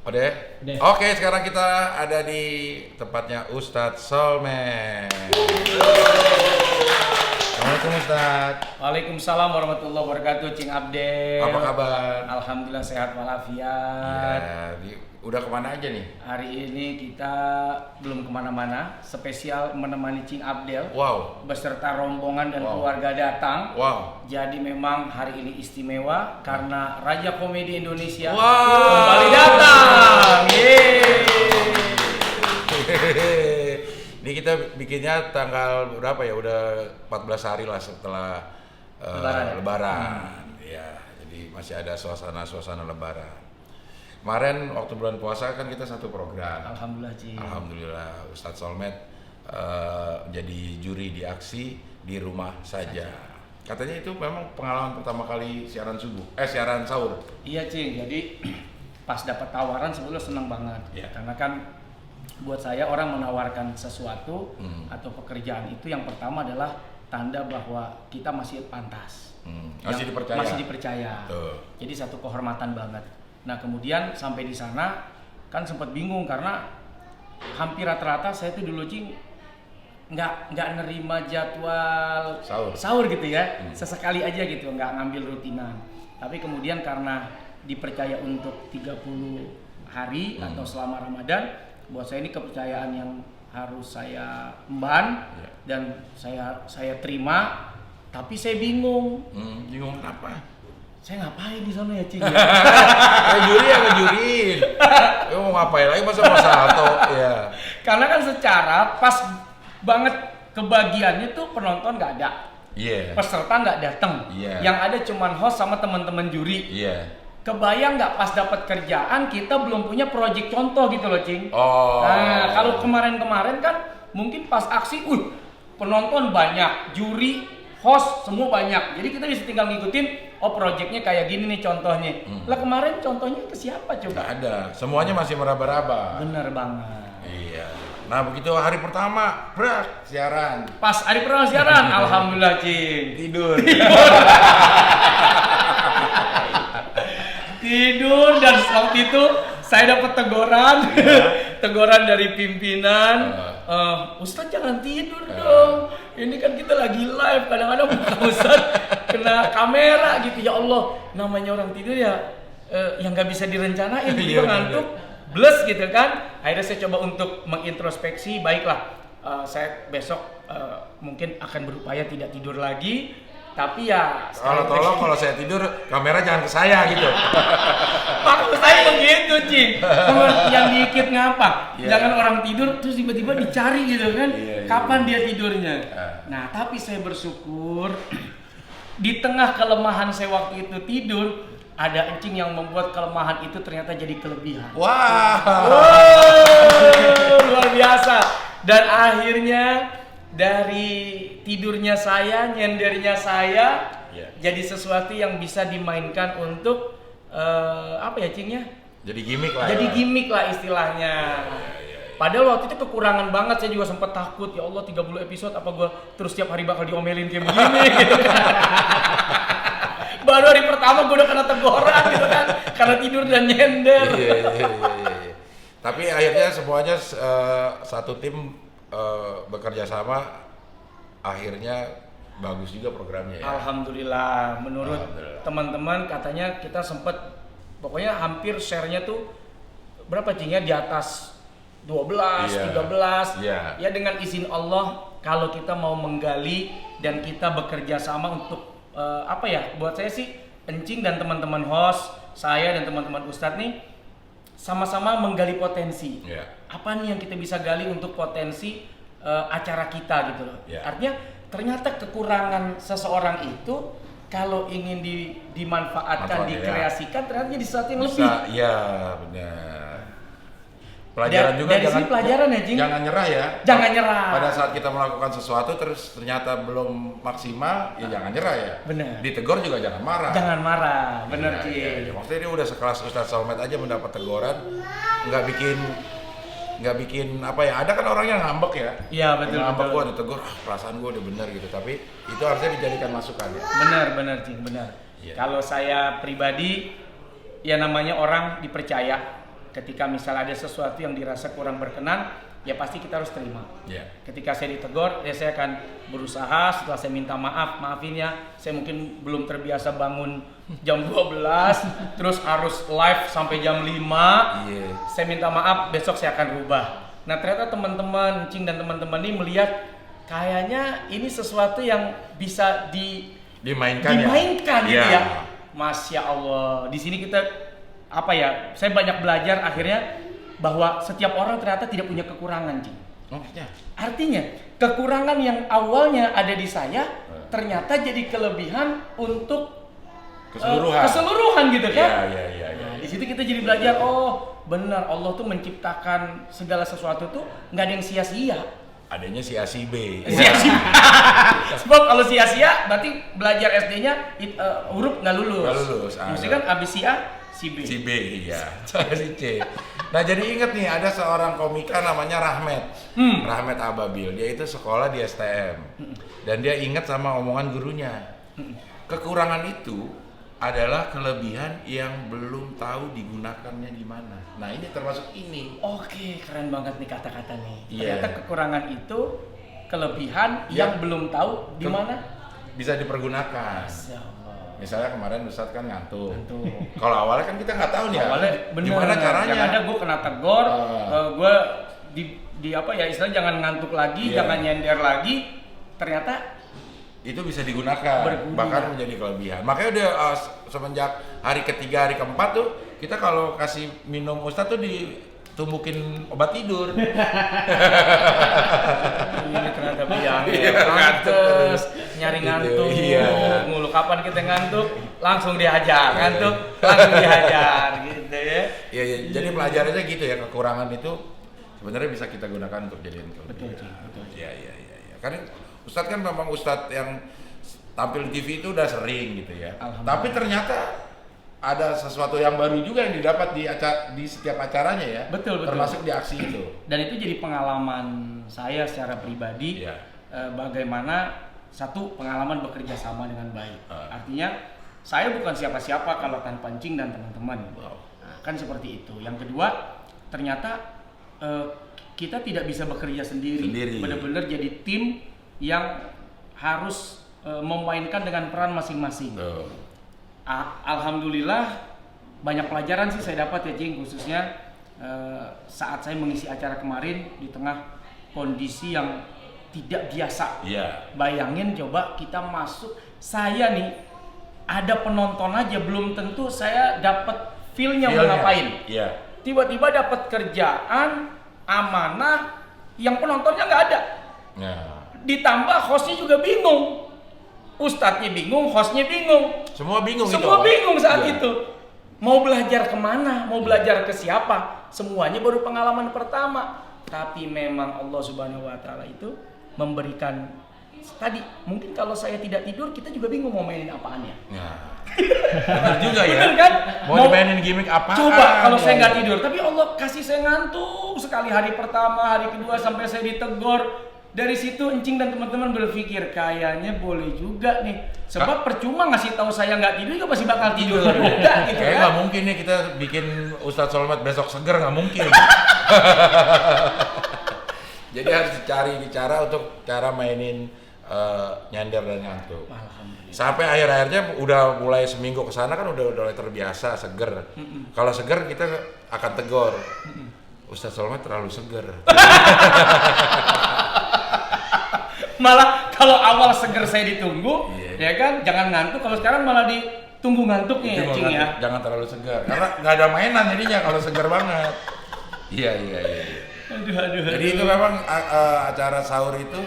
Udah? Udah. Oke, sekarang kita ada di tempatnya Ustadz Solmed. Assalamualaikum Ustadz. Waalaikumsalam warahmatullahi wabarakatuh, Cing Abdel. Apa kabar? Alhamdulillah sehat walafiat. Udah kemana aja nih? Hari ini kita belum kemana-mana, spesial menemani Cing Abdel. Wow. Beserta rombongan dan Wow. keluarga datang. Wow. Jadi memang hari ini istimewa karena Raja Komedi Indonesia Wow. kembali datang. Ini kita bikinnya tanggal berapa ya? Udah 14 hari lah setelah Lebaran. Ya, jadi masih ada suasana Lebaran. Kemarin waktu bulan puasa kan kita satu program. Alhamdulillah, Cing. Alhamdulillah Ustadz Solmed jadi juri di aksi di rumah saja. Katanya itu memang pengalaman pertama kali siaran sahur. Iya, Cing. Jadi pas dapat tawaran sebetulnya senang banget. Ya. Karena kan buat saya orang menawarkan sesuatu atau pekerjaan itu yang pertama adalah tanda bahwa kita masih pantas. Masih Yang dipercaya. Masih dipercaya. Tuh. Jadi satu kehormatan banget. Nah, kemudian sampai di sana kan sempat bingung karena hampir rata-rata saya tuh dulu, Cing, nggak nerima jadwal sahur gitu ya. Sesekali aja gitu, nggak ngambil rutinan. Tapi kemudian karena dipercaya untuk 30 hari atau selama Ramadan, buat saya ini kepercayaan yang harus saya emban dan saya terima. Tapi saya bingung. Bingung kenapa? Saya ngapain di sana ya, Cing? Juri yang ngejuriin. Mau ngapain lagi masa salto? Ya. Karena kan secara pas banget kebagiannya tuh penonton nggak ada, peserta nggak datang, yang ada cuman host sama teman-teman juri. Kebayang nggak pas dapat kerjaan kita belum punya project contoh gitu loh, Cing. Nah, kalau kemarin-kemarin kan mungkin pas aksi, penonton banyak, juri, host semua banyak, jadi kita bisa tinggal ngikutin. Oh, projectnya kayak gini nih contohnya. Lah kemarin contohnya ke siapa coba? Nggak ada, semuanya masih meraba-raba. Bener banget. Iya. Nah begitu hari pertama, siaran. Pas hari pertama siaran, alhamdulillah, Cing. Tidur dan waktu itu saya dapat teguran dari pimpinan. Ustadz jangan tidur dong. Ini kan kita lagi live, kadang-kadang muka Ustadz kena kamera gitu. Ya Allah, namanya orang tidur ya yang nggak bisa direncanain, tiba ngantuk, bless gitu kan. Akhirnya saya coba untuk mengintrospeksi, baiklah, saya besok mungkin akan berupaya tidak tidur lagi. Tapi ya kalau saya tidur kamera jangan ke saya gitu. Maksud saya begitu, Cing. Yang dikit ngapa? Jangan orang tidur terus tiba-tiba dicari gitu kan. Kapan dia tidurnya? Nah, tapi saya bersyukur di tengah kelemahan saya waktu itu tidur, ada Encing yang membuat kelemahan itu ternyata jadi kelebihan. Luar biasa. Dan akhirnya dari tidurnya saya, nyendernya saya, jadi sesuatu yang bisa dimainkan untuk apa ya, Cingnya? Jadi gimmick lah. Jadi gimmick lah istilahnya. Padahal waktu itu kekurangan banget, saya juga sempat takut, ya Allah 30 episode apa gua terus tiap hari bakal diomelin kayak begini gitu kan. Baru hari pertama gua udah kena teguran gitu kan, karena tidur dan nyender. Iya. Tapi akhirnya semuanya satu tim bekerja sama, akhirnya bagus juga programnya ya. Alhamdulillah, menurut teman-teman katanya kita sempat pokoknya hampir share-nya tuh berapa, Cing, ya, di atas 12, 13. Ya dengan izin Allah, kalau kita mau menggali dan kita bekerja sama untuk apa ya, buat saya sih Encing dan teman-teman host, saya dan teman-teman Ustadz nih sama-sama menggali potensi. Apa nih yang kita bisa gali untuk potensi acara kita gitu loh. Artinya ternyata kekurangan seseorang itu kalau ingin dimanfaatkan, dikreasikan, ternyata jadi sesuatu yang lebih. Iya, benar. Pelajaran juga dari sini pelajaran ya, Cing. Jangan nyerah ya. Jangan nyerah. Pada saat kita melakukan sesuatu terus ternyata belum maksimal, ya jangan nyerah ya. Benar. Ditegur juga jangan marah. Jangan marah, benar, Cing. Iya. Maksudnya dia udah sekelas Ustadz Solmed aja mendapat teguran, nggak bikin apa ya, ada kan orang yang ngambek ya. Iya, betul. Ngambek, gua ditegur, perasaan gua udah benar gitu, tapi itu harusnya dijadikan masukan ya. Benar, Cing, benar. Iya. Kalau saya pribadi, ya namanya orang dipercaya, ketika misalnya ada sesuatu yang dirasa kurang berkenan, ya pasti kita harus terima. Ketika saya ditegur, ya saya akan berusaha. Setelah saya minta maafin ya, saya mungkin belum terbiasa bangun jam 12 terus harus live sampai jam 5. Saya minta maaf, besok saya akan rubah. Nah ternyata teman-teman Cing dan teman-teman ini melihat kayaknya ini sesuatu yang bisa dimainkan gitu ya. Masya Allah, di sini kita saya banyak belajar akhirnya bahwa setiap orang ternyata tidak punya kekurangan, Cing. Artinya kekurangan yang awalnya ada di saya ternyata jadi kelebihan untuk keseluruhan gitu kan? Nah, di situ kita jadi belajar, oh benar, Allah tuh menciptakan segala sesuatu tuh nggak ada yang sia-sia. Adanya si B. Sebab kalau sia-sia berarti belajar SD-nya huruf nggak lulus. Maksudnya kan abis si A, si B. Si B, iya. Si C. Nah jadi inget nih, ada seorang komika namanya Rahmat Ababil. Dia itu sekolah di STM. Dan dia ingat sama omongan gurunya. Kekurangan itu adalah kelebihan yang belum tahu digunakannya di mana. Nah ini termasuk ini. Oke, keren banget nih kata-kata nih. Ternyata kekurangan itu kelebihan yang belum tahu di mana bisa dipergunakan. Misalnya kemarin Ustadz kan ngantuk. Kalau awalnya kan kita nggak tahu nih gimana caranya. Yang ada gue kena tegur, gue istilahnya jangan ngantuk lagi, jangan nyender lagi. Ternyata itu bisa digunakan, bahkan menjadi kelebihan. Makanya udah semenjak hari ketiga, hari keempat tuh kita kalau kasih minum Ustadz tuh ditumbukin obat tidur. Ini ternyata biang nyari ngantuk. Mulu kapan kita ngantuk, langsung dihajar, langsung dihajar gitu ya. Iya, jadi pelajarannya gitu ya, kekurangan itu sebenarnya bisa kita gunakan untuk jadiin kelebihan. Betul. Iya. Karena Ustadz kan memang Ustadz yang tampil di TV itu udah sering gitu ya. Tapi ternyata ada sesuatu yang baru juga yang didapat di setiap acaranya ya. Betul. Termasuk di aksi itu. Dan itu jadi pengalaman saya secara pribadi. Bagaimana satu, pengalaman bekerja sama dengan baik. Artinya saya bukan siapa-siapa kalau tanpa Cing dan teman-teman. Nah, kan seperti itu. Yang kedua, ternyata kita tidak bisa bekerja sendiri. Benar-benar jadi tim yang harus memainkan dengan peran masing-masing. Alhamdulillah banyak pelajaran sih saya dapat ya Cing, khususnya saat saya mengisi acara kemarin di tengah kondisi yang tidak biasa. Bayangin coba kita masuk, saya nih ada penonton aja belum tentu saya dapat feel-nya mau ngapain. Tiba-tiba dapat kerjaan, amanah, yang penontonnya nggak ada. Ditambah hostnya juga bingung, ustadznya bingung, hostnya bingung, semua bingung saat itu. Mau belajar kemana, mau belajar ke siapa, semuanya baru pengalaman pertama. Tapi memang Allah Subhanahu Wa Taala itu memberikan tadi, mungkin kalau saya tidak tidur kita juga bingung mau mainin apaannya. Benar juga ya. Benar kan? Mau dimainin gimmick apaan? Coba kalau saya nggak tidur, tapi Allah kasih saya ngantuk sekali hari pertama, hari kedua sampai saya ditegur. Dari situ Encing dan teman-teman berpikir kayaknya boleh juga nih. Sebab percuma ngasih tahu saya nggak tidur juga pasti bakal tidur juga gitu kan. Nggak mungkin nih kita bikin Ustadz Solmed besok seger, nggak mungkin. Jadi harus dicari cara untuk cara mainin nyender dan ngantuk. Sampai akhir-akhirnya udah mulai seminggu kesana kan udah mulai terbiasa seger. Kalau seger kita akan tegur. Ustadz Solmed terlalu seger. Malah kalau awal seger saya ditunggu, ya kan, jangan ngantuk. Kalau sekarang malah ditunggu ngantuknya ya, Cing ya. Jangan terlalu seger, karena nggak ada mainan jadinya kalau seger banget. Iya. Aduh. Jadi itu memang acara sahur itu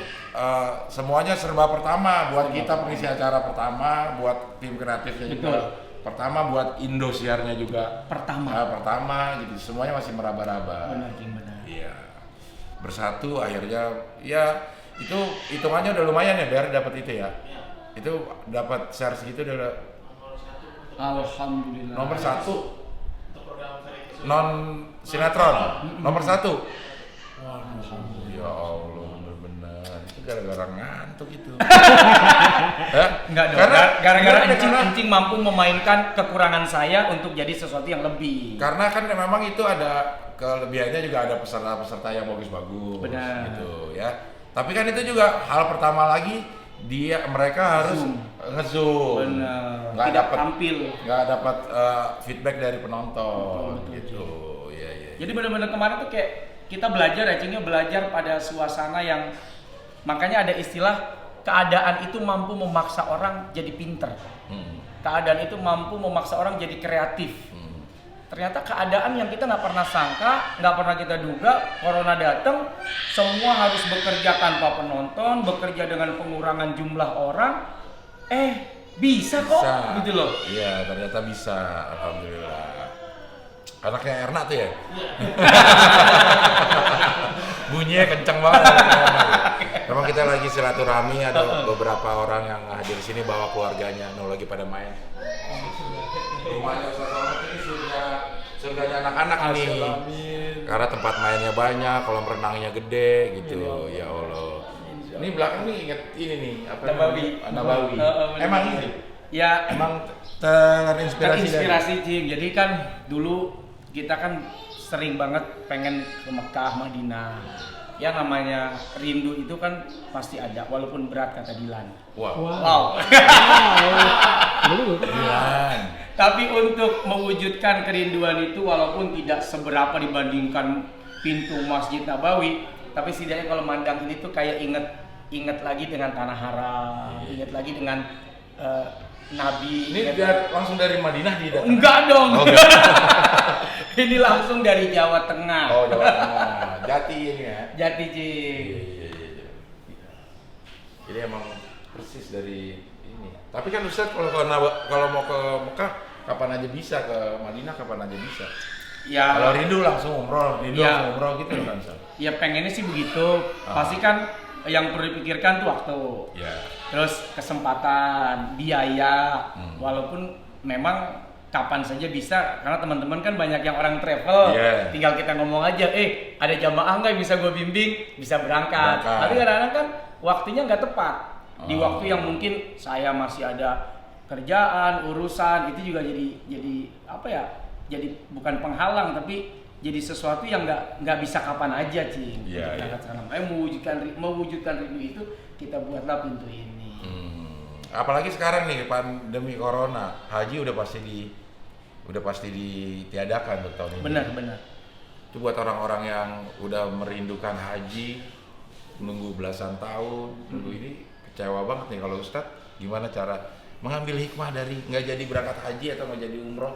semuanya serba pertama buat kita pengisi acara pertama, buat tim kreatifnya juga. Pertama buat Indosiarnya juga. Pertama, jadi semuanya masih meraba-raba. Benar, Cing, benar. Iya. Bersatu akhirnya ya. Itu hitungannya udah lumayan ya biar dapat itu ya. Itu dapat share segitu udah. Alhamdulillah. Nomor 1 non sinetron. Nomor 1. Ya Allah, benar-benar. gara-gara ngantuk itu. Enggak dong. Gara-gara Encing mampu memainkan kekurangan saya untuk jadi sesuatu yang lebih. Karena kan memang itu ada kelebihannya, juga ada peserta-peserta yang bagus-bagus. Benar. Gitu ya. Tapi kan itu juga hal pertama lagi, mereka harus nge-zoom. Benar. Nggak Tidak dapat tampil. Nggak dapat feedback dari penonton. Betul. Gitu. Iya. Jadi benar-benar kemarin tuh kayak kita belajar, belajar pada suasana yang, makanya ada istilah keadaan itu mampu memaksa orang jadi pinter. Keadaan itu mampu memaksa orang jadi kreatif. Ternyata keadaan yang kita nggak pernah sangka, nggak pernah kita duga, corona datang, semua harus bekerja tanpa penonton, bekerja dengan pengurangan jumlah orang, bisa kok, gitu loh. Iya, ternyata bisa, alhamdulillah. Anaknya Erna tuh ya? Bunyinya kenceng banget. Memang kita lagi silaturahmi, ada beberapa orang yang hadir di sini bawa keluarganya, lagi pada main. Rumahnya Ustaz ini surganya anak-anak nih. Karena tempat mainnya banyak, kolam renangnya gede gitu. Ya Allah. Ini belakang nih inget ini nih, apa Nabawi. Emang ini? Ya, emang terinspirasi Cing. Jadi kan dulu kita kan sering banget pengen ke Mekah, Madinah. Ya namanya rindu itu kan pasti ada, walaupun berat, kata Dilan. Wow. Dilan. Tapi untuk mewujudkan kerinduan itu, walaupun tidak seberapa dibandingkan pintu Masjid Nabawi, tapi setidaknya kalau mandang ini tuh kayak inget lagi dengan tanah haram, inget lagi dengan Nabi. Ini langsung dari Madinah didatangkan? Enggak dong. Ini langsung dari Jawa Tengah. Oh, Jawa Tengah. Jati ini ya. Jati, Cing. Iya. Jadi emang persis dari ini. Tapi kan Ustaz kalau mau ke Mekah kapan aja bisa, ke Madinah kapan aja bisa. Ya. Kalau rindu langsung umroh, langsung umroh gitu kan Ustaz. Ya pengennya sih begitu. Pasti kan yang perlu dipikirkan tuh waktu. Ya. Terus kesempatan, biaya, walaupun memang kapan saja bisa, karena teman-teman kan banyak yang orang travel, tinggal kita ngomong aja, ada jamaah nggak bisa gue bimbing, bisa berangkat. Tapi kadang-kadang kan waktunya nggak tepat, di waktu yang mungkin saya masih ada kerjaan, urusan, itu juga jadi apa ya? Jadi bukan penghalang, tapi jadi sesuatu yang nggak bisa kapan aja, Cing. Mewujudkan rindu itu, kita buatlah pintu ini. Apalagi sekarang nih pandemi corona, haji udah pasti ditiadakan untuk tahun ini. Benar. Itu buat orang-orang yang udah merindukan haji, menunggu belasan tahun, ini kecewa banget nih. Kalau Ustadz, gimana cara mengambil hikmah dari nggak jadi berangkat haji atau nggak jadi umroh?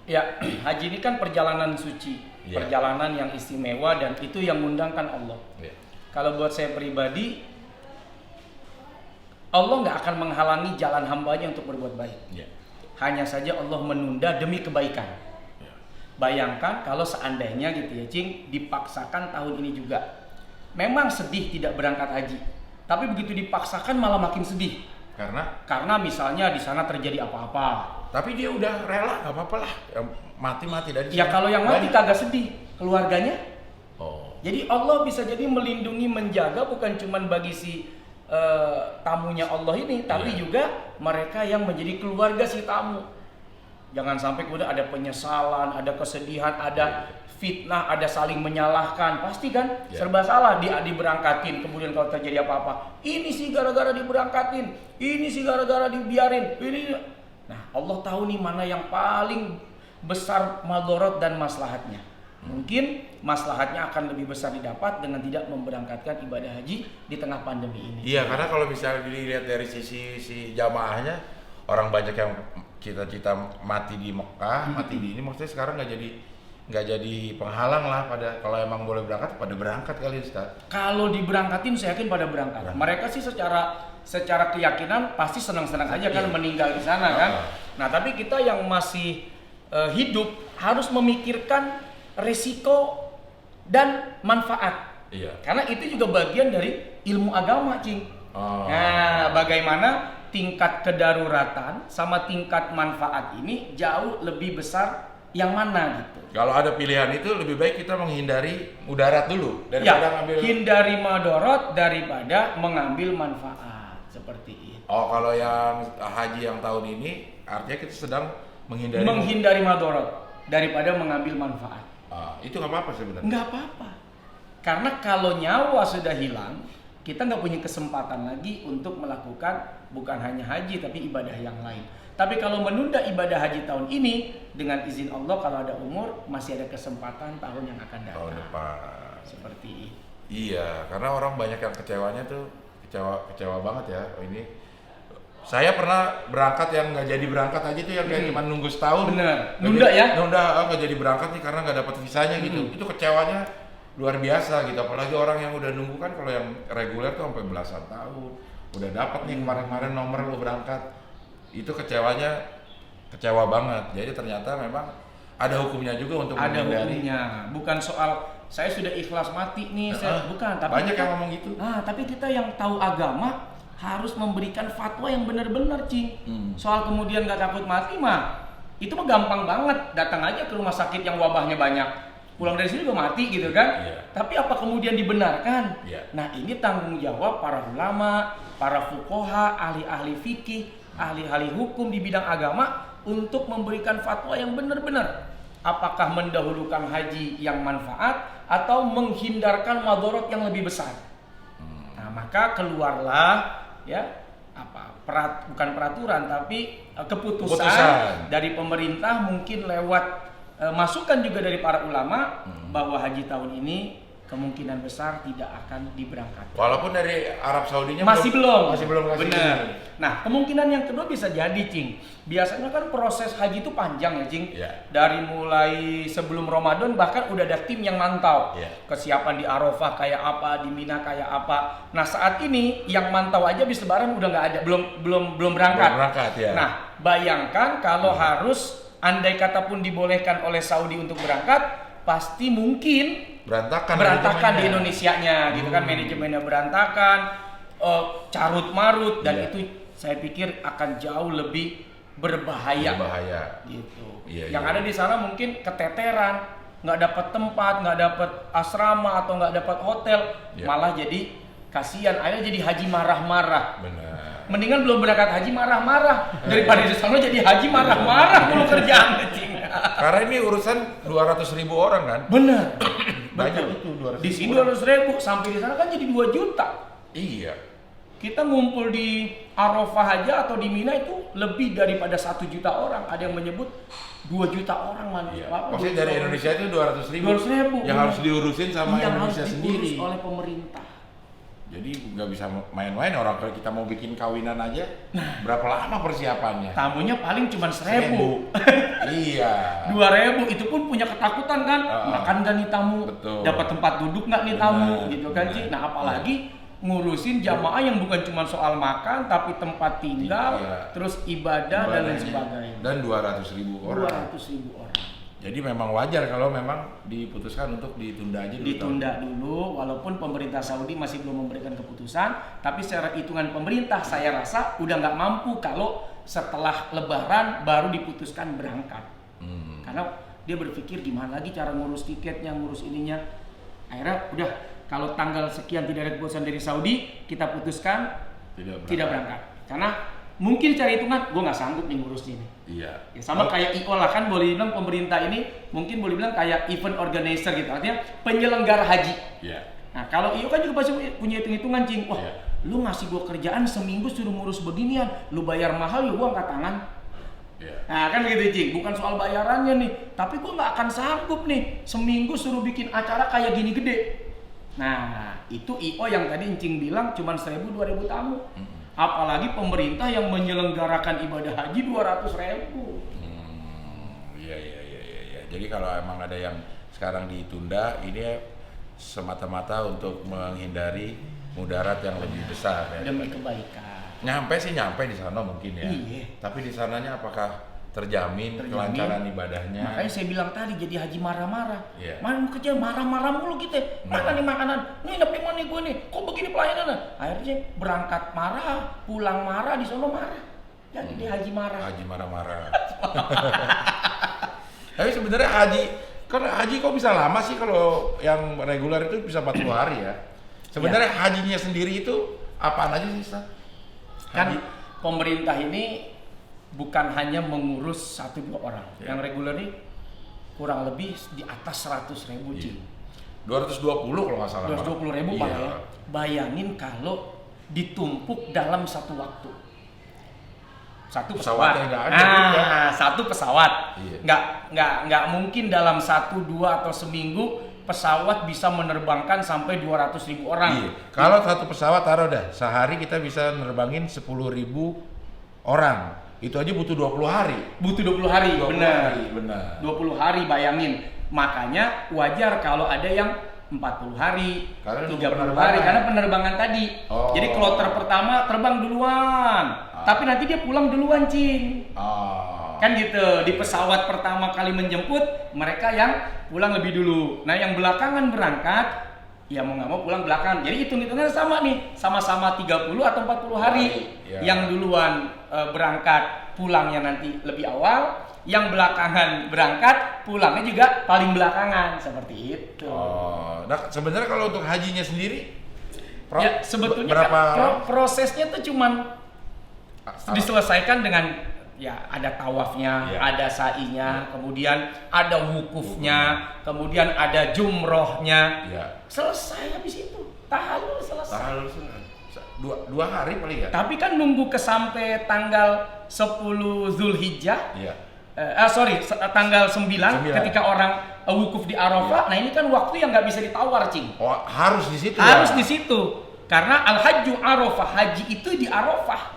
Ya, haji ini kan perjalanan suci, perjalanan yang istimewa, dan itu yang mengundangkan Allah. Kalau buat saya pribadi, Allah nggak akan menghalangi jalan hambanya untuk berbuat baik. Hanya saja Allah menunda demi kebaikan. Bayangkan kalau seandainya gitu ya, Cing, dipaksakan tahun ini juga. Memang sedih tidak berangkat haji, tapi begitu dipaksakan malah makin sedih. Karena misalnya di sana terjadi apa-apa. Tapi dia udah rela, nggak apa-apa lah. Mati dari sana. Ya kalau yang mati kagak sedih, keluarganya. Oh. Jadi Allah bisa jadi melindungi, menjaga bukan cuma bagi si tamunya Allah ini, tapi juga mereka yang menjadi keluarga si tamu. Jangan sampai kemudian ada penyesalan, ada kesedihan, ada fitnah, ada saling menyalahkan. Pasti kan serba salah diberangkatin, kemudian kalau terjadi apa-apa, ini sih gara-gara diberangkatin, ini sih gara-gara dibiarin, ini. Nah, Allah tahu nih mana yang paling besar madorot dan maslahatnya. Mungkin maslahatnya akan lebih besar didapat dengan tidak memberangkatkan ibadah haji di tengah pandemi ini. Iya, karena kalau misalnya dilihat dari sisi si jamaahnya, orang banyak yang cita-cita mati di Mekah, mati di ini, maksudnya sekarang nggak jadi penghalang lah pada kalau emang boleh berangkat, pada berangkat kali Ustaz. Kalau diberangkatin, saya yakin pada berangkat. Mereka sih secara keyakinan pasti senang-senang aja kan meninggal di sana kan. Nah, tapi kita yang masih hidup harus memikirkan resiko dan manfaat. Karena itu juga bagian dari ilmu agama, Cing. Nah, bagaimana tingkat kedaruratan sama tingkat manfaat ini jauh lebih besar yang mana gitu. Kalau ada pilihan itu lebih baik kita menghindari mudarat dulu daripada ngambil. Hindari madorot daripada mengambil manfaat seperti itu. Oh, kalau yang haji yang tahun ini artinya kita sedang menghindari madorot daripada mengambil manfaat. Itu nggak apa-apa sebenarnya. Nggak apa-apa. Karena kalau nyawa sudah hilang, kita nggak punya kesempatan lagi untuk melakukan bukan hanya haji tapi ibadah yang lain. Tapi kalau menunda ibadah haji tahun ini, dengan izin Allah kalau ada umur masih ada kesempatan tahun yang akan datang. Tahun depan. Seperti itu. Iya, karena orang banyak yang kecewanya tuh kecewa banget ya. Ini saya pernah berangkat yang nggak jadi berangkat aja tuh yang kayak cuma nunggu setahun. Bener. Nunda ya? Nunda nggak jadi berangkat nih karena nggak dapat visanya gitu. Itu kecewanya luar biasa gitu. Apalagi orang yang udah nunggu kan, kalau yang reguler tuh sampai belasan tahun. Udah dapat nih kemarin-kemarin nomor lo berangkat. Itu kecewa banget. Jadi ternyata memang ada hukumnya juga untuk ada menghindari. hukumnya. Bukan soal saya sudah ikhlas mati nih, bukan. Tapi banyak yang ngomong gitu. Tapi kita yang tahu agama harus memberikan fatwa yang benar-benar, Cing. Soal kemudian nggak takut mati mah, itu mah gampang banget. Datang aja ke rumah sakit yang wabahnya banyak, pulang dari sini juga mati gitu kan. Tapi apa kemudian dibenarkan? Nah, ini tanggung jawab para ulama, para fuqaha, ahli-ahli fikih, ahli-ahli hukum di bidang agama untuk memberikan fatwa yang benar-benar. Apakah mendahulukan haji yang manfaat atau menghindarkan madorot yang lebih besar? Nah, maka keluarlah bukan peraturan tapi keputusan dari pemerintah, mungkin lewat masukan juga dari para ulama bahwa haji tahun ini kemungkinan besar tidak akan diberangkatkan. Walaupun dari Arab Saudinya masih belum kasih. Benar. Nah, kemungkinan yang kedua bisa jadi, Cing. Biasanya kan proses haji itu panjang ya, Cing. Dari mulai sebelum Ramadan bahkan udah ada tim yang mantau. Kesiapan di Arafah kayak apa, di Mina kayak apa. Nah, saat ini yang mantau aja bis lebaran udah nggak ada, belum berangkat. Nah, bayangkan kalau harus andai kata pun dibolehkan oleh Saudi untuk berangkat, pasti mungkin berantakan di Indonesianya gitu kan, manajemennya berantakan, carut marut, dan itu saya pikir akan jauh lebih berbahaya gitu. Yang ada di sana mungkin keteteran, nggak dapat tempat, nggak dapat asrama atau nggak dapat hotel, malah jadi kasihan, akhirnya jadi haji marah-marah. Mendingan belum berangkat haji marah-marah daripada di sana jadi haji marah-marah kalau kerjaan. Karena ini urusan 200.000 orang kan? Benar. Banyak itu 200.000. Di sini 200.000, sampai di sana kan jadi 2 juta. Iya. Kita ngumpul di Arafah aja atau di Mina itu lebih daripada 1 juta orang. Ada yang menyebut 2 juta orang. Maksudnya dari Indonesia itu 200.000. 200.000. Yang harus diurusin sama Indonesia sendiri. Yang harus diurus oleh pemerintah. Jadi nggak bisa main-main, orang kalau kita mau bikin kawinan aja, berapa lama persiapannya? Tamunya paling cuma 1.000. Iya. 2.000 itu pun punya ketakutan kan, makan nggak nih tamu, dapat tempat duduk nggak nih tamu, gitu kan sih. Nah, apalagi ngurusin jamaah yang bukan cuma soal makan, tapi tempat tinggal, terus ibadah dan lain sebagainya. Dan 200.000 orang. 200.000 orang. Jadi memang wajar kalau memang diputuskan untuk ditunda aja dulu. Ditunda dulu, walaupun pemerintah Saudi masih belum memberikan keputusan, tapi secara hitungan pemerintah saya rasa udah nggak mampu kalau setelah Lebaran baru diputuskan berangkat. Karena dia berpikir gimana lagi cara ngurus tiketnya, ngurus ininya. Akhirnya udah, kalau tanggal sekian tidak ada keputusan dari Saudi, kita putuskan tidak berangkat. Karena mungkin cara hitungan, gue nggak sanggup nih ngurus ini. Iya. Ya, sama kayak IO lah kan, boleh dibilang pemerintah ini mungkin boleh bilang kayak event organizer gitu, artinya penyelenggara haji. Iya. Nah, kalau IO kan juga pasti punya hitung-hitungan, Cing. Wah, lu ngasih gue kerjaan seminggu suruh ngurus beginian, lu bayar mahal ya gue angkat tangan. Iya. Nah, kan gitu, Cing. Bukan soal bayarannya nih, tapi gue nggak akan sanggup nih seminggu suruh bikin acara kayak gini gede. Nah, itu IO yang tadi Cing bilang cuma 1.000-2.000 tamu. Apalagi pemerintah yang menyelenggarakan ibadah haji 200.000. Iya. Jadi kalau emang ada yang sekarang ditunda, ini semata-mata untuk menghindari mudarat yang lebih besar ya. Demi kebaikan. Nyampe di sana mungkin ya. Iya. Tapi di sananya apakah terjamin kelancaran ibadahnya? Makanya saya bilang tadi jadi haji marah-marah. Mana kerja marah-marah mulu kita. Mana nih makanan? Nih nginep di mana gue nih? Kok begini pelayanannya? Akhirnya berangkat marah, pulang marah, di sono marah. Jadi dia haji marah. Haji marah-marah. Tapi sebenarnya haji kok bisa lama sih kalau yang reguler itu bisa 40 hari ya. Sebenarnya hajinya sendiri itu apaan aja sih, Ustaz? Kan pemerintah ini bukan hanya mengurus 1-2 orang. Yang reguler ini kurang lebih di atas 100.000 Cing. 220 kalau nggak salah. 220.000 malah ya. Bayangin kalau ditumpuk dalam satu waktu. Satu pesawat. Satu pesawat. Nggak mungkin dalam 1, 2 atau seminggu pesawat bisa menerbangkan sampai 200.000 orang. Iya. Kalau satu pesawat taruh dah, sehari kita bisa nerbangin 10.000 orang. Itu aja butuh 20 hari. Butuh 20 hari, benar. 20 20 hari bayangin. Makanya wajar kalau ada yang 40 hari, 30 hari karena penerbangan tadi. Jadi kloter pertama terbang duluan, tapi nanti dia pulang duluan, Cing. Kan gitu. Di pesawat pertama kali menjemput, mereka yang pulang lebih dulu. Nah, yang belakangan berangkat, ya mau nggak mau pulang belakangan. Jadi hitung-hitungannya sama nih, sama-sama 30 atau 40 hari. Yang duluan berangkat pulangnya nanti lebih awal. Yang belakangan berangkat pulangnya juga paling belakangan, seperti itu. Nah sebenarnya kalau untuk hajinya sendiri, ya sebetulnya berapa prosesnya tuh cuman diselesaikan dengan ya ada tawafnya, ada sa'inya, kemudian ada wukufnya, kemudian ada jumrohnya, selesai habis itu, tahallul selesai. Dua hari paling ya. Tapi kan nunggu sampai tanggal 10 Zulhijjah. Tanggal 9 ketika orang wukuf di Arafah. Nah ini kan waktu yang nggak bisa ditawar, Cing. Harus di situ. Harus di situ. Karena al-hajju Arafah, haji itu di Arafah.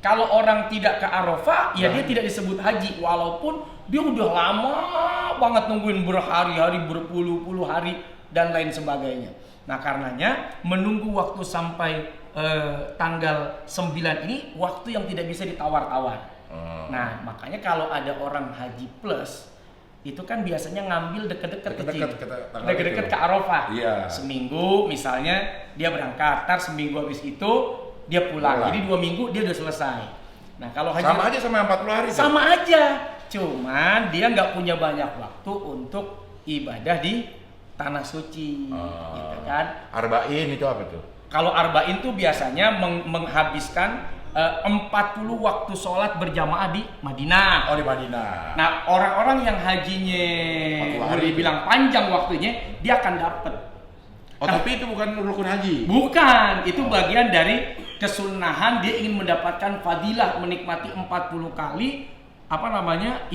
Kalau orang tidak ke Arafah, ya dia tidak disebut haji, walaupun dia udah lama banget nungguin berhari-hari, berpuluh-puluh hari dan lain sebagainya. Nah karenanya menunggu waktu sampai tanggal 9 ini waktu yang tidak bisa ditawar-tawar. Nah, makanya kalau ada orang haji plus itu kan biasanya ngambil deket-deket ke Arafah. Seminggu misalnya dia berangkat, tar seminggu habis itu dia pulang. Jadi 2 minggu dia udah selesai. Nah, kalau haji sama aja sama yang 40 hari. Sama aja. Cuman dia nggak punya banyak waktu untuk ibadah di tanah suci, gitu kan? Arba'in itu apa tuh? Kalau arba'in tuh biasanya menghabiskan 40 waktu sholat berjamaah di Madinah. Di Madinah. Nah, orang-orang yang hajinya boleh bilang panjang waktunya, dia akan dapat. Tapi itu bukan rukun haji. Bukan, itu bagian dari kesunahan dia ingin mendapatkan fadilah menikmati 40 kali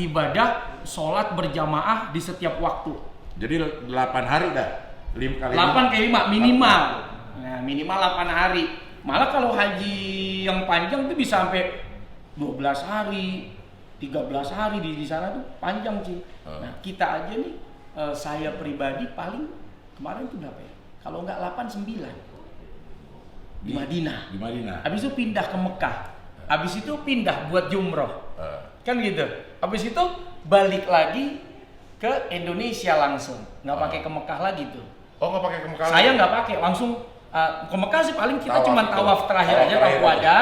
ibadah sholat berjamaah di setiap waktu. Jadi 8 hari dah. 5 kali 8 kali 5 minimal. Nah, minimal 8 hari. Malah kalau haji yang panjang tuh bisa sampai 12 hari, 13 hari di sana tuh panjang sih. Nah, kita aja nih, saya pribadi paling kemarin tuh berapa ya? Kalau nggak 8, 9 di Madinah. Habis itu pindah ke Mekah. Habis itu pindah buat jumroh. Kan gitu. Habis itu balik lagi ke Indonesia langsung. Nggak pakai ke Mekah lagi tuh. Nggak pakai ke Mekah? Saya nggak pakai, langsung ke Mekah sih paling kita cuma tawaf terakhir aja, tawaf wada.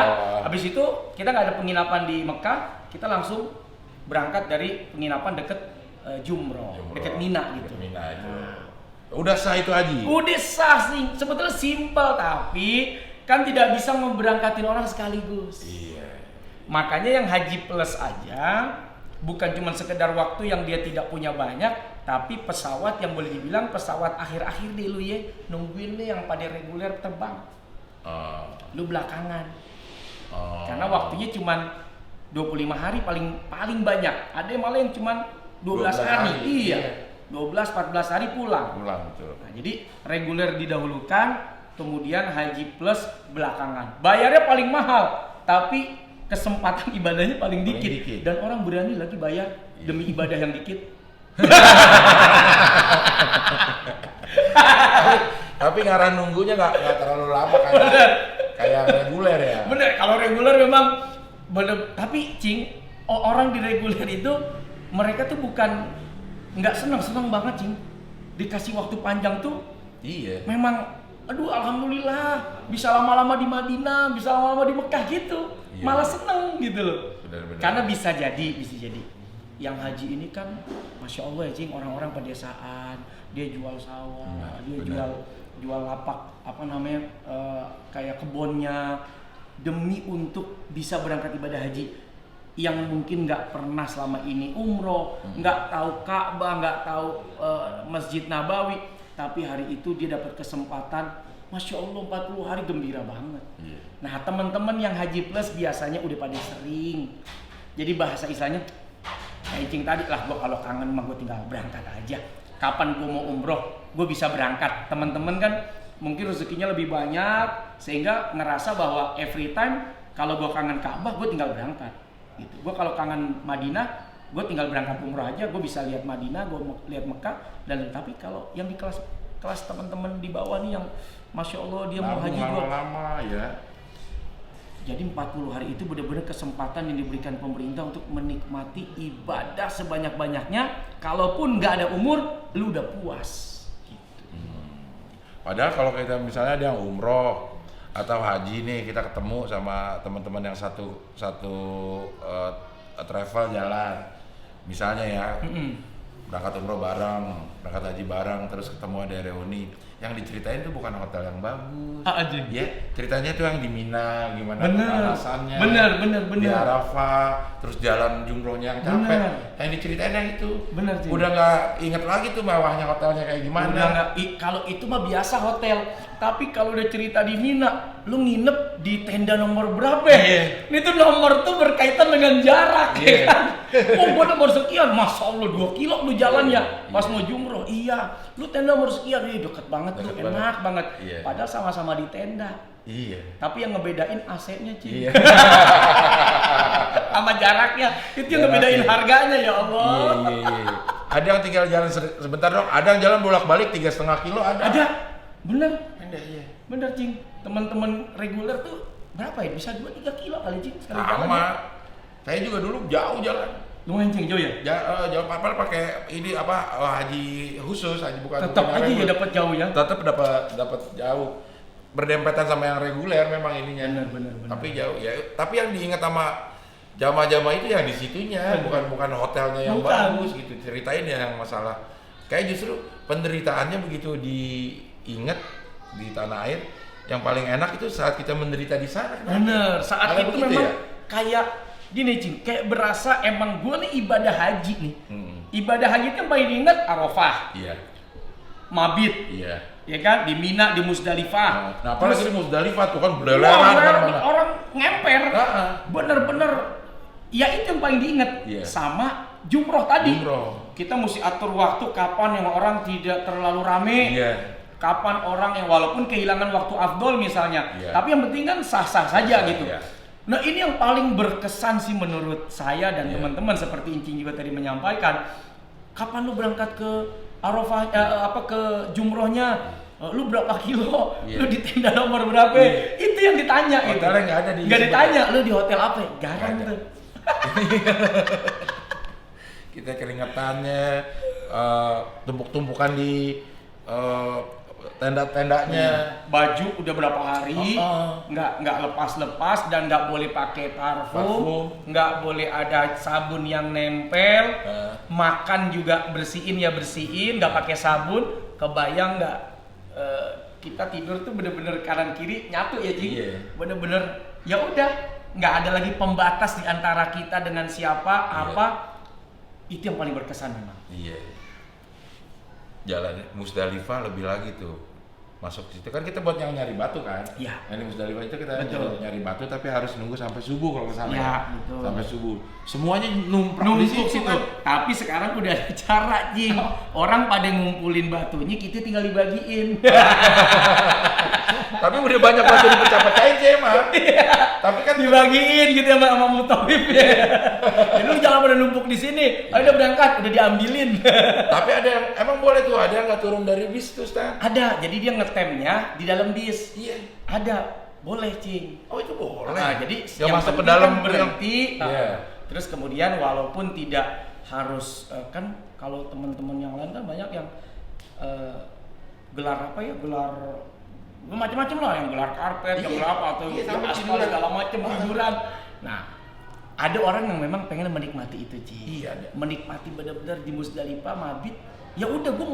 Habis itu kita nggak ada penginapan di Mekah, kita langsung berangkat dari penginapan deket Jumroh, deket Mina gitu. Udah sah itu haji? Udah sah sih, sebetulnya simpel tapi kan tidak bisa memberangkatin orang sekaligus. Makanya yang haji plus aja bukan cuma sekedar waktu yang dia tidak punya banyak, tapi pesawat yang boleh dibilang pesawat akhir-akhir deh lu ya, nungguin deh yang pada reguler terbang. Lu belakangan. Karena waktunya cuma 25 hari paling banyak. Ada yang malah yang cuma 12 hari. Iya. 12-14 hari pulang. Betul. Nah, jadi reguler didahulukan, kemudian haji plus belakangan. Bayarnya paling mahal, tapi kesempatan ibadahnya paling dikit. Dan orang berani lagi bayar demi ibadah yang dikit. Tapi ngaran nunggunya nggak terlalu lama kayak reguler ya. Bener, kalau reguler memang bener. Tapi Cing, orang di reguler itu mereka tuh bukan nggak senang banget, Cing. Dikasih waktu panjang tuh. Iya. Memang, aduh alhamdulillah bisa lama-lama di Madinah, bisa lama-lama di Mekah gitu. Malah seneng gitu loh. Bener. Karena bisa jadi yang haji ini kan Masya Allah ya Cing, orang-orang pedesaan, dia jual sawah, dia jual lapak kayak kebunnya demi untuk bisa berangkat ibadah haji, yang mungkin nggak pernah selama ini umroh, nggak tahu Ka'bah, nggak tahu Masjid Nabawi, tapi hari itu dia dapat kesempatan, Masya Allah 40 hari gembira banget. Nah teman-teman yang haji plus biasanya udah pada sering, jadi bahasa istilahnya kayak Cing tadi lah, gue kalau kangen mah gue tinggal berangkat aja. Kapan gue mau umroh, gue bisa berangkat. Teman-teman kan mungkin rezekinya lebih banyak, sehingga ngerasa bahwa every time kalau gue kangen Ka'bah, gue tinggal berangkat. Gitu. Gue kalau kangen Madinah, gue tinggal berangkat umroh aja, gue bisa lihat Madinah, gue lihat Mekah. Dan tapi kalau yang di kelas teman-teman di bawah nih yang Masya Allah dia mau haji lama ya. Jadi 40 hari itu benar-benar kesempatan yang diberikan pemerintah untuk menikmati ibadah sebanyak-banyaknya. Kalaupun nggak ada umur, lu udah puas. Gitu. Padahal kalau kita misalnya ada yang umroh atau haji nih, kita ketemu sama teman-teman yang satu travel jalan, misalnya ya, berangkat umroh bareng, berangkat haji bareng, terus ketemu ada reuni. Yang diceritain tuh bukan hotel yang bagus. Ya, ceritanya tuh yang di Mina, gimana alasannya. Bener. Di Arafah, terus jalan jumrohnya yang capek. Yang diceritain yang itu. Bener. Udah nggak inget lagi tuh mewahnya hotelnya kayak gimana. Udah nggak. Kalau itu mah biasa hotel. Tapi kalau udah cerita di Mina, lu nginep di tenda nomor berapa? Ini tuh nomor tuh berkaitan dengan jarak, ya kan? Oh, gua nomor sekian, Masya Allah 2 kilo lu jalannya. Pas mau jumroh, iya. Lu tenda nomor sekian, deket banget tuh, enak banget. Padahal sama-sama di tenda. Iya. Tapi yang ngebedain AC-nya, Cing. Iya. Sama jaraknya, itu yang ngebedain harganya, ya Allah. Iya. Ada yang tinggal jalan sebentar dong, ada yang jalan bolak-balik 3,5 kilo ada. Bener. Iya. Bener, Cing. Teman-teman reguler tuh berapa ya? Bisa 2-3 kilo kali, Cing, sekali jalan. Sama. Saya juga dulu jauh jalan. Lumayan, Cing, jauh ya? Jauh apa pakai ini haji khusus, haji bukan. Tetap aja ya dapat jauh ya. Tetap dapat jauh. Berdempetan sama yang reguler memang ininya. Bener. Tapi jauh ya. Tapi yang diingat sama jamaah-jamaah itu yang di situnya, bukan hotelnya yang bagus gitu. Ceritain ya yang masalah. Kayak justru penderitaannya begitu diingat di tanah air, yang paling enak itu saat kita menderita di sana. Bener, saat itu memang ya? kayak gini, Cing, kayak berasa emang gue nih ibadah haji nih. Ibadah haji itu yang paling diingat Arafah. Iya. Mabit. Iya. Ya kan, di Mina, di Musdalifah. Nah, apalagi di Musdalifah tuh kan beleran. Orang ngemper. Bener-bener. Ya itu yang paling diingat. Iya. Sama jumroh tadi. Jumroh. Kita mesti atur waktu kapan yang orang tidak terlalu rame. Iya. Kapan orang yang walaupun kehilangan waktu afdol misalnya. Iya. Tapi yang penting kan sah-sah saja gitu. Iya. Nah ini yang paling berkesan sih menurut saya dan teman-teman, seperti Incing juga tadi menyampaikan. Kapan lu berangkat ke Arafah, ke jumrohnya? Lu berapa kilo? Lu di tenda nomor berapa? Itu yang ditanya. Hotelnya nggak ada nggak ditanya. Lu di hotel apa? Jarang tuh. Kita keringetannya, tumpuk-tumpukan di tenda-tendanya. Baju udah berapa hari nggak lepas-lepas, dan nggak boleh pakai parfum, nggak boleh ada sabun yang nempel. Makan juga bersihin, nggak pakai sabun. Kebayang nggak, kita tidur tuh bener-bener kanan kiri nyatu ya, Cing. Bener-bener ya udah, nggak ada lagi pembatas di antara kita dengan siapa apa. Itu yang paling berkesan memang. Jalan Musdalifah lebih lagi tuh, masuk situ kan kita buat nyari batu kan. Iya. Nah, di Musdalifah itu kita nyari batu, tapi harus nunggu sampai subuh kalau ke sana. Iya, betul. Sampai subuh. Semuanya numpuk di situ kan. Tapi sekarang udah ada cara, Jing. Orang pada ngumpulin batunya, kita tinggal dibagiin. Tapi udah banyak batu dipecah-pecahin sih emang. Tapi kan dibagiin gitu ya sama Mutawif ya. Jadi lu jangan pada numpuk di sini. Ayo udah berangkat, udah diambilin. Tapi ada yang emang boleh tuh, ada yang nggak turun dari bis tuh, Stan. Ada, jadi dia ngetemnya di dalam bis. Iya. Ada, boleh, Cing. Oh itu boleh. Nah, jadi yang masuk ke dalam berhenti. Iya. Terus kemudian walaupun tidak harus kan kalau teman-teman yang lain kan banyak yang gelar apa ya, gelar macam-macam lah, yang gelar karpet, yang gelar apa, atau aspal segala macam hiburan. Nah, Ada orang yang memang pengen menikmati itu, Ci. Iya, ada. Menikmati benar-benar di Musdalifah mabit. Ya udah, gue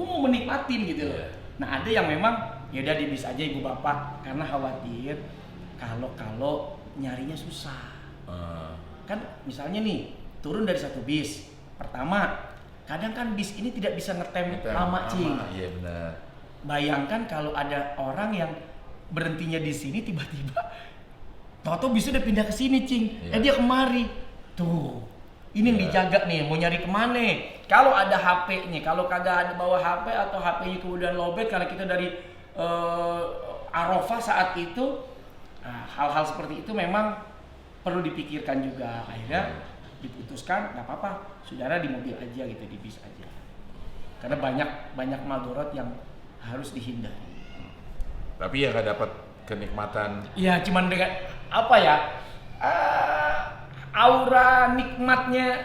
mau menikmatin gitu. Iya. Nah, ada yang memang ya udah di bis aja ibu bapak karena khawatir kalau nyarinya susah. Kan misalnya nih turun dari satu bis. Pertama, kadang kan bis ini tidak bisa ngetem lama, Ci. Iya benar. Bayangkan kalau ada orang yang berhentinya di sini tiba-tiba tau-tau bisa udah pindah ke sini, Cing. Iya. Dia kemari. Tuh. Ini yang dijaga nih, mau nyari kemana? Kalau ada HP-nya, kalau kagak ada bawa HP atau HP-nya kemudian lowbat karena kita dari Arafah saat itu, hal-hal seperti itu memang perlu dipikirkan juga. Akhirnya diputuskan, nggak apa-apa, saudara di mobil aja gitu, di bis aja. Karena banyak madorot yang harus dihindari. Tapi ya nggak dapat kenikmatan. Iya, cuman dengan apa ya? Aura nikmatnya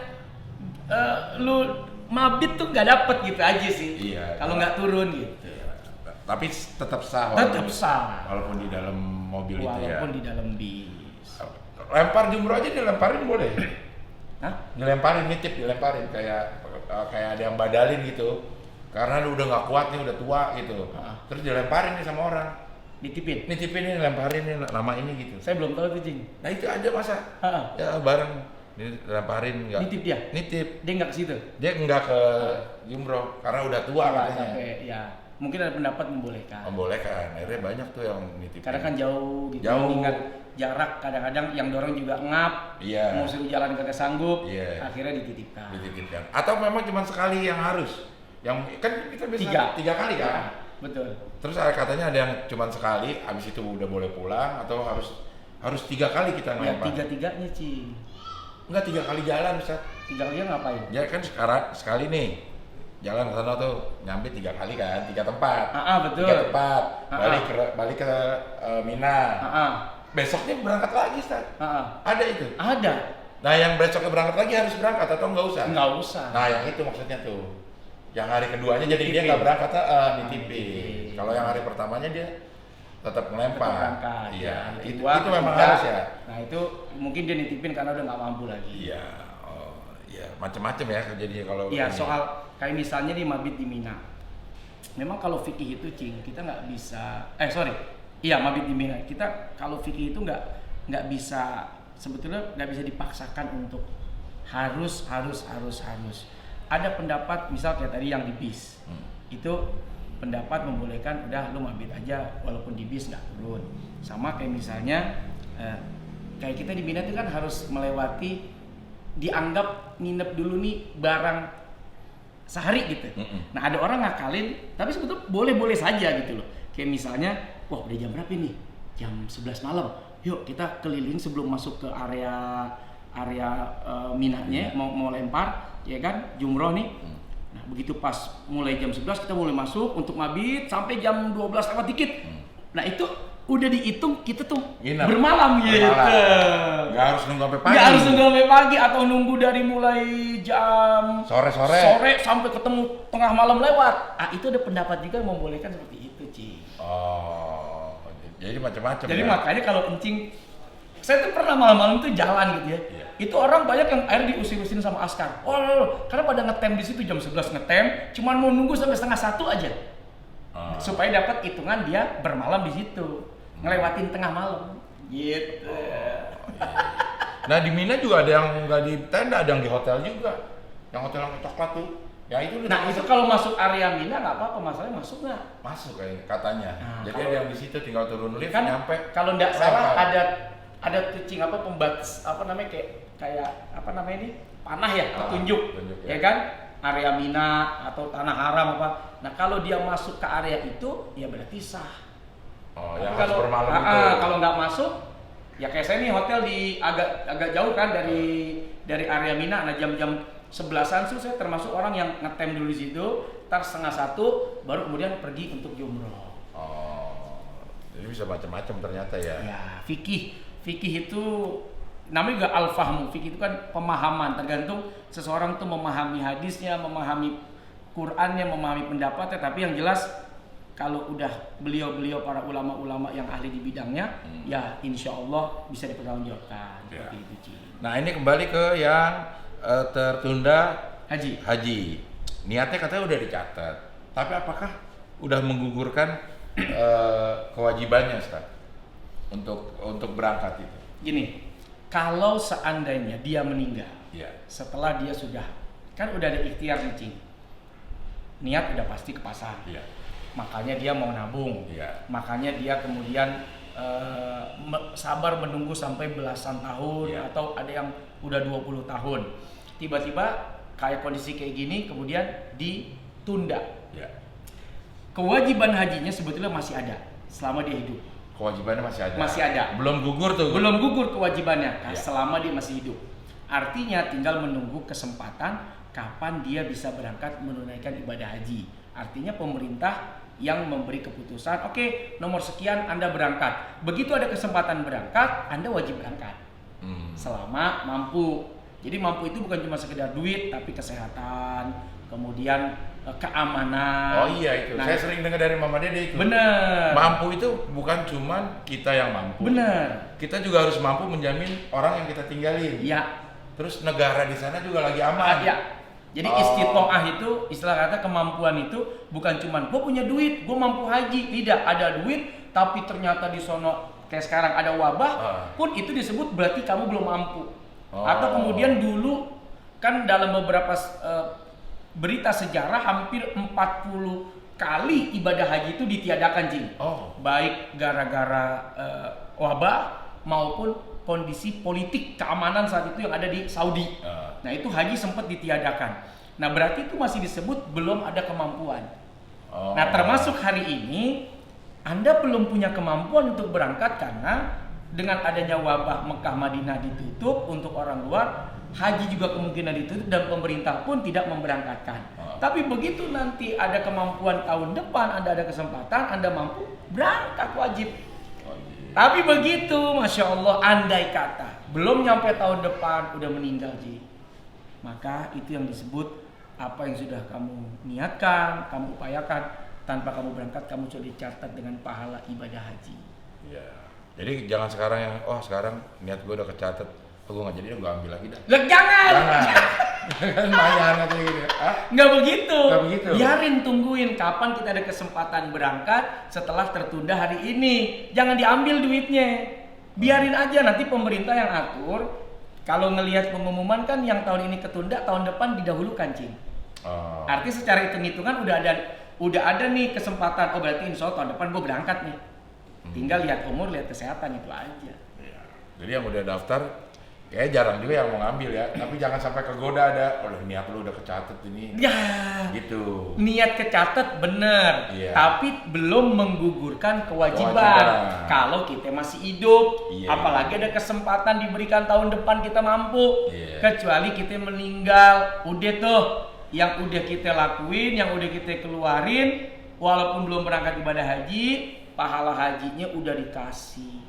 lu mabit tuh nggak dapet gitu aja sih. Iya. Kalau nggak turun gitu. Tapi tetap sah. Tetap sah. Walaupun di dalam mobil itu ya. Walaupun di dalam bis. Lempar jumroh aja dilemparin boleh. Hah? Dilemparin, nitip dilemparin kayak ada yang badalin gitu. Karena lu udah nggak kuat nih, udah tua gitu. Terus dilemparin nih sama orang. Nitipin Nitipin ini, lemparin nih nama ini gitu. Saya belum tahu tuh, Jing. Nah itu aja masa. Ya bareng dilemparin nggak? Nitip dia? Nitip. Dia nggak ke situ? Dia nggak ke jumroh karena udah tua katanya. Sampai, ya. Mungkin ada pendapat membolehkan. Membolehkan. Akhirnya banyak tuh yang nitipin. Karena kan jauh gitu. Jauh. Mengingat jarak, kadang-kadang yang dorong juga ngap. Iya. Mau suruh jalan kagak sanggup. Iya. Akhirnya dititipkan. Dititipkan. Atau memang cuma sekali yang harus. Yang kan kita bisa tiga kali kan? Ya, betul. Terus katanya ada yang cuma sekali, habis itu udah boleh pulang atau harus 3 kali kita Ya, ngelempar. tiga-tiganya, Ci. Enggak 3 kali jalan, Ustaz. 3 kalinya ngapain? Ya kan sekarang sekali nih. Jalan ke sana tuh nyampe 3 kali kan, 3 tempat. Betul. 3 tempat. Balik ke Mina. Besoknya berangkat lagi, Ustaz. Ada itu. Ada. Nah, yang besoknya berangkat lagi harus berangkat atau enggak usah? Enggak usah. Nah, yang itu maksudnya tuh. Yang hari keduanya jadi dia nggak berangkat, nitipin. Kalau yang hari pertamanya dia tetap melempar. Berangkat. Iya. Ya, Itu memang harus ya. Nah, itu mungkin dia nitipin karena udah nggak mampu lagi. Iya. Iya, macam-macam ya jadinya kalau. Iya, ini. soal kayak misalnya nih mabit di Mina. Memang kalau fikih itu, Cing, kita nggak bisa. Iya, mabit di Mina. Kita kalau fikih itu nggak bisa, sebetulnya nggak bisa dipaksakan untuk harus. Ada pendapat misal kayak tadi yang di bis. Itu pendapat membolehkan udah lu mabit aja walaupun di bis nggak turun. Sama kayak misalnya kayak kita di Mina itu kan harus melewati, dianggap nginep dulu nih barang sehari gitu. Nah, ada orang ngakalin tapi sebetulnya boleh-boleh saja gitu loh. Kayak misalnya, wah udah jam berapa nih? Jam 11 malam. Yuk kita keliling sebelum masuk ke area Minanya, mau lempar, ya kan, jumroh nih. Nah, begitu pas mulai jam 11 kita mulai masuk untuk mabit sampai jam 12 lewat dikit. Nah, itu udah dihitung kita tuh bermalam gitu. Nggak harus nunggu sampai pagi. Nggak harus nunggu sampai pagi atau nunggu dari mulai jam sore sampai ketemu tengah malam lewat. Itu ada pendapat juga yang membolehkan seperti itu, Ci. Oh, jadi macam-macam. Jadi ya? makanya kalau kencing, saya tuh pernah malam-malam tuh jalan gitu ya. Iya. Itu orang banyak yang air diusir-usirin sama askar. Karena pada ngetem di situ jam 11 ngetem, cuman mau nunggu sampai 12:30 aja. Supaya dapat hitungan dia bermalam di situ. Ngelewatin tengah malam. Gitu. Nah, di Mina juga ada yang nggak di tenda, ada yang di hotel juga. Yang hotel yang coklat tuh. Ya itu. Nah, itu kalau masuk area Mina nggak apa-apa, masalahnya masuk nggak? Masuk katanya. Jadi kalau, ada yang di situ tinggal turun lift kan, nyampe. Kalau nggak salah ada tucing pembatas kayak apa namanya ini, panah ya, petunjuk ya kan, area Mina atau tanah haram apa. Nah, kalau dia masuk ke area itu ya berarti sah. Yang harus bermalam itu. Kalau nggak masuk, ya kayak saya nih hotel di agak jauh kan dari area Mina. Nah, jam-jam 11-an tuh saya termasuk orang yang ngetem dulu di situ, tar 12:30 baru kemudian pergi untuk jumroh. Jadi bisa macam-macam ternyata ya. Ya, fikih itu namanya juga al-fahmu. Fikih itu kan pemahaman, tergantung seseorang tuh memahami hadisnya, memahami Qur'annya, memahami pendapatnya. Tapi yang jelas kalau udah beliau-beliau para ulama-ulama yang ahli di bidangnya, ya insya Allah bisa dipertanggungjawabkan. Seperti itu, Ci. Nah ini kembali ke yang tertunda haji. Niatnya katanya udah dicatat, tapi apakah udah menggugurkan kewajibannya, Ustaz, untuk berangkat itu? Gini, kalau seandainya dia meninggal, setelah dia sudah, kan udah ada ikhtiar nih, Ci. Niat udah pasti kepasang. Makanya dia mau nabung. Makanya dia kemudian sabar menunggu sampai belasan tahun atau ada yang udah 20 tahun. Tiba-tiba kayak kondisi kayak gini kemudian ditunda. Kewajiban hajinya sebetulnya masih ada selama dia hidup. Kewajibannya masih ada. Masih ada. Belum gugur tuh. Belum gugur kewajibannya selama dia masih hidup. Artinya tinggal menunggu kesempatan kapan dia bisa berangkat menunaikan ibadah haji. Artinya pemerintah yang memberi keputusan, oke, nomor sekian Anda berangkat. Begitu ada kesempatan berangkat, Anda wajib berangkat. Selama mampu. Jadi mampu itu bukan cuma sekedar duit, tapi kesehatan, kemudian keamanan. Oh iya itu. Saya sering dengar dari Mama Dede itu. Bener. Mampu itu bukan cuma kita yang mampu. Bener. Kita juga harus mampu menjamin orang yang kita tinggalin. Iya. Terus negara di sana juga lagi aman. Iya. Jadi istitoah itu, istilah kata kemampuan itu bukan cuman gue punya duit, gue mampu haji. Tidak, ada duit tapi ternyata di sono kayak sekarang ada wabah, pun itu disebut berarti kamu belum mampu. Atau kemudian dulu kan dalam beberapa berita sejarah hampir 40 kali ibadah haji itu ditiadakan, Jing. Baik gara-gara wabah maupun kondisi politik keamanan saat itu yang ada di Saudi. Nah itu haji sempat ditiadakan. Nah berarti itu masih disebut belum ada kemampuan. Nah termasuk hari ini Anda belum punya kemampuan untuk berangkat karena dengan adanya wabah Mekah Madinah ditutup untuk orang luar, haji juga kemungkinan ditutup dan pemerintah pun tidak memberangkatkan. Tapi begitu nanti ada kemampuan tahun depan, Anda ada kesempatan, Anda mampu, berangkat wajib. Tapi begitu, Masya Allah, andai kata belum nyampe tahun depan udah meninggal, Ji, maka itu yang disebut apa yang sudah kamu niatkan, kamu upayakan, tanpa kamu berangkat kamu sudah dicatat dengan pahala ibadah haji. Jadi jangan sekarang yang sekarang niat gue udah kecatat, gue nggak jadi, gue ambil lagi dah. Jangan. Kan mayan aja gitu. Nggak begitu. Biarin, tungguin kapan kita ada kesempatan berangkat setelah tertunda hari ini. Jangan diambil duitnya. Biarin aja, nanti pemerintah yang atur. Kalau ngelihat pengumuman kan yang tahun ini ketunda, tahun depan didahulukan, Cing. Artinya secara hitung-hitungan udah ada nih kesempatan. Berarti insya Allah tahun depan gue berangkat nih. Tinggal lihat umur, lihat kesehatan, itu aja. Jadi yang udah daftar, kayak jarang juga yang mau ngambil ya. Tapi jangan sampai kegoda ada, niat lu udah kecatet ini. Gitu. Niat kecatet bener, tapi belum menggugurkan kewajiban. Kalau kita masih hidup, apalagi ada kesempatan diberikan tahun depan kita mampu. Kecuali kita meninggal, udah tuh yang udah kita lakuin, yang udah kita keluarin, walaupun belum berangkat ibadah haji, pahala hajinya udah dikasih.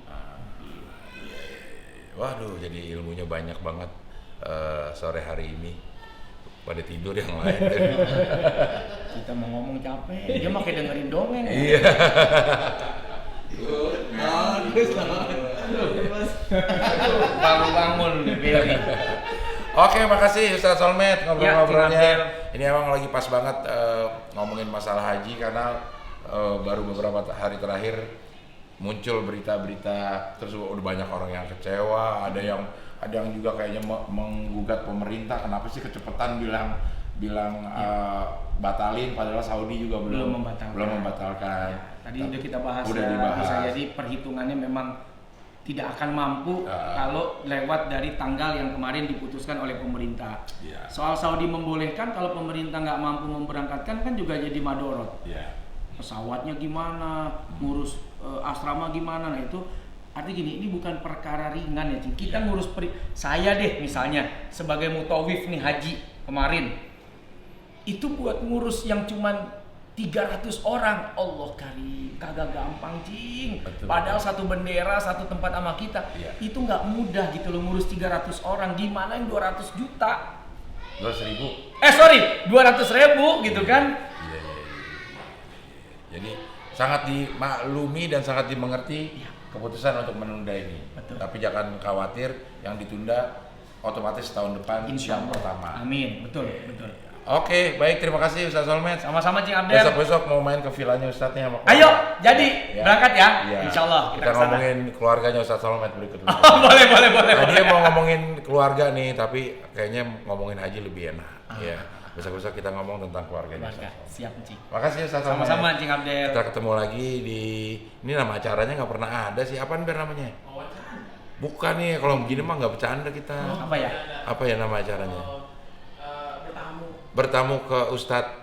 Waduh, jadi ilmunya banyak banget sore hari ini. Pada tidur yang lain. Kita mau ngomong capek, dia makai dengerin dongeng. Iya. Bagus lah. Bangun Billy. Oke, makasih Ustaz Solmed ngobrol-ngobrolnya. Ya, ini emang lagi pas banget ngomongin masalah haji karena baru beberapa hari terakhir muncul berita-berita, terus udah banyak orang yang kecewa, ada yang juga kayaknya menggugat pemerintah, kenapa sih kecepatan bilang batalin, padahal Saudi juga belum membatalkan. Tadi udah kita bahas, dibahas. Jadi perhitungannya memang tidak akan mampu kalau lewat dari tanggal yang kemarin diputuskan oleh pemerintah. Soal Saudi membolehkan, kalau pemerintah nggak mampu memberangkatkan kan juga jadi madorot. Pesawatnya gimana, ngurus asrama gimana, nah itu artinya gini, ini bukan perkara ringan ya, Cing. Kita ngurus saya deh misalnya sebagai mutawif nih haji kemarin, itu buat ngurus yang cuman 300 orang, Allah karim, kagak gampang, Cing. Padahal satu bendera, satu tempat sama kita, itu nggak mudah gitu loh, ngurus 300 orang, gimana yang 200 juta? 200.000? 200.000 gitu kan? Jadi sangat dimaklumi dan sangat dimengerti keputusan untuk menunda ini. Betul. Tapi jangan khawatir, yang ditunda otomatis tahun depan Insya yang Allah. pertama. Amin, betul, betul. Oke, baik, terima kasih Ustaz Solmed. Sama-sama Cing Abdel. Besok-besok mau main ke villanya Ustadznya sama Ayo, jadi Ya. berangkat ya. Iya. Insya Allah kita kesana. ngomongin keluarganya Ustaz Solmed berikutnya. Oh, boleh. Tadi mau ngomongin keluarga nih, tapi kayaknya ngomongin haji lebih enak. Ya, besok-besok kita ngomong tentang keluarganya Ustaz Keluarga. Solmed. Siap, Cing. Makasih Ustaz Solmed. Sama-sama Cing Abdel. Kita ketemu lagi di ini, nama acaranya nggak pernah ada sih. Apaan biar namanya? Bukan nih, kalau begini mah nggak bercanda kita. Apa ya? Apa ya nama acaranya? Bertamu. Bertamu ke Ustadz.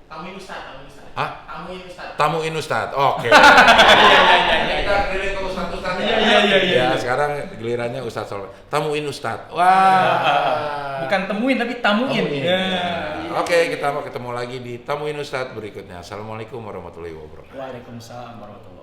Tamuin Ustadz. Hah? Tamuin Ustadz. Tamuin Ustadz. Oke. Kita keliling ke Ustadz. Iya. Ya, sekarang gilirannya Ustadz Solmed. Tamuin Ustadz. Wah. Bukan temuin tapi tamuin. Tamuin. Ya. Oke, kita mau ketemu lagi di Tamuin Ustadz berikutnya. Assalamualaikum warahmatullahi wabarakatuh. Waalaikumsalam warahmatullahi wabarakatuh.